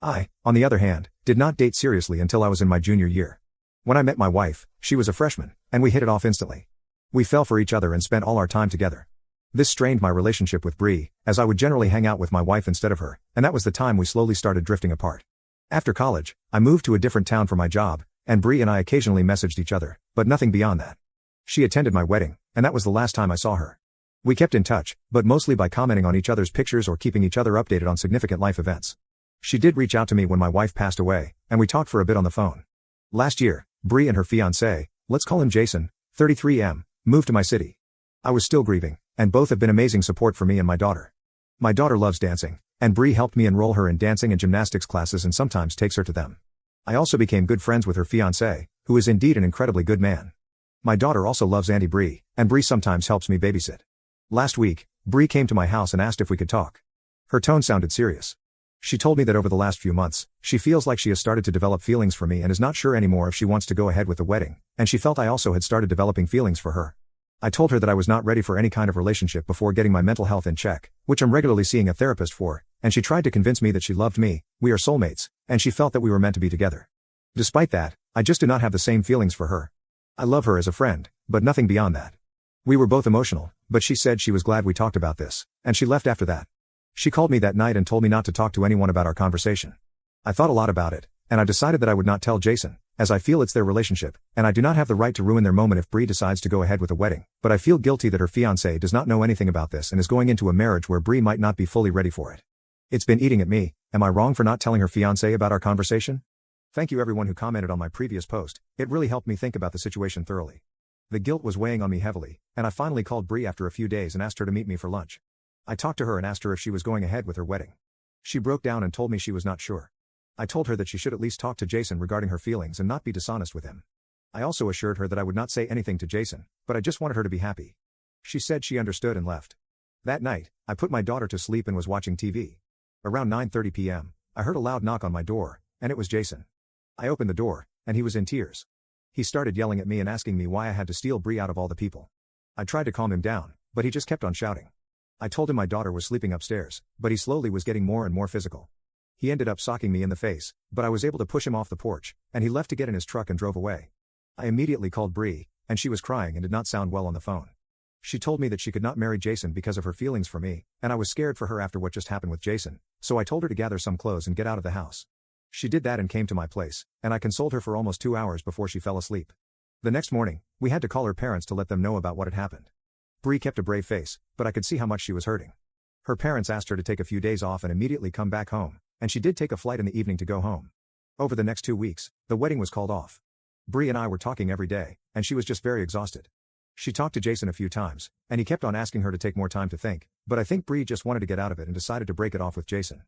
I, on the other hand, did not date seriously until I was in my junior year. When I met my wife, she was a freshman, and we hit it off instantly. We fell for each other and spent all our time together. This strained my relationship with Bree, as I would generally hang out with my wife instead of her, and that was the time we slowly started drifting apart. After college, I moved to a different town for my job, and Bree and I occasionally messaged each other, but nothing beyond that. She attended my wedding, and that was the last time I saw her. We kept in touch, but mostly by commenting on each other's pictures or keeping each other updated on significant life events. She did reach out to me when my wife passed away, and we talked for a bit on the phone. Last year, Bree and her fiancé, let's call him Jason, 33M, moved to my city. I was still grieving, and both have been amazing support for me and my daughter. My daughter loves dancing, and Bree helped me enroll her in dancing and gymnastics classes and sometimes takes her to them. I also became good friends with her fiancé, who is indeed an incredibly good man. My daughter also loves Auntie Bree, and Bree sometimes helps me babysit. Last week, Bree came to my house and asked if we could talk. Her tone sounded serious. She told me that over the last few months, she feels like she has started to develop feelings for me and is not sure anymore if she wants to go ahead with the wedding, and she felt I also had started developing feelings for her. I told her that I was not ready for any kind of relationship before getting my mental health in check, which I'm regularly seeing a therapist for, and she tried to convince me that she loved me, we are soulmates, and she felt that we were meant to be together. Despite that, I just do not have the same feelings for her. I love her as a friend, but nothing beyond that. We were both emotional, but she said she was glad we talked about this, and she left after that. She called me that night and told me not to talk to anyone about our conversation. I thought a lot about it, and I decided that I would not tell Jason, as I feel it's their relationship, and I do not have the right to ruin their moment if Bree decides to go ahead with a wedding, but I feel guilty that her fiancé does not know anything about this and is going into a marriage where Bree might not be fully ready for it. It's been eating at me. Am I wrong for not telling her fiancé about our conversation? Thank you everyone who commented on my previous post, it really helped me think about the situation thoroughly. The guilt was weighing on me heavily, and I finally called Bree after a few days and asked her to meet me for lunch. I talked to her and asked her if she was going ahead with her wedding. She broke down and told me she was not sure. I told her that she should at least talk to Jason regarding her feelings and not be dishonest with him. I also assured her that I would not say anything to Jason, but I just wanted her to be happy. She said she understood and left. That night, I put my daughter to sleep and was watching TV. Around 9:30 p.m., I heard a loud knock on my door, and it was Jason. I opened the door, and he was in tears. He started yelling at me and asking me why I had to steal Bree out of all the people. I tried to calm him down, but he just kept on shouting. I told him my daughter was sleeping upstairs, but he slowly was getting more and more physical. He ended up socking me in the face, but I was able to push him off the porch, and he left to get in his truck and drove away. I immediately called Bree, and she was crying and did not sound well on the phone. She told me that she could not marry Jason because of her feelings for me, and I was scared for her after what just happened with Jason, so I told her to gather some clothes and get out of the house. She did that and came to my place, and I consoled her for almost 2 hours before she fell asleep. The next morning, we had to call her parents to let them know about what had happened. Bree kept a brave face, but I could see how much she was hurting. Her parents asked her to take a few days off and immediately come back home, and she did take a flight in the evening to go home. Over the next 2 weeks, the wedding was called off. Bree and I were talking every day, and she was just very exhausted. She talked to Jason a few times, and he kept on asking her to take more time to think, but I think Bree just wanted to get out of it and decided to break it off with Jason.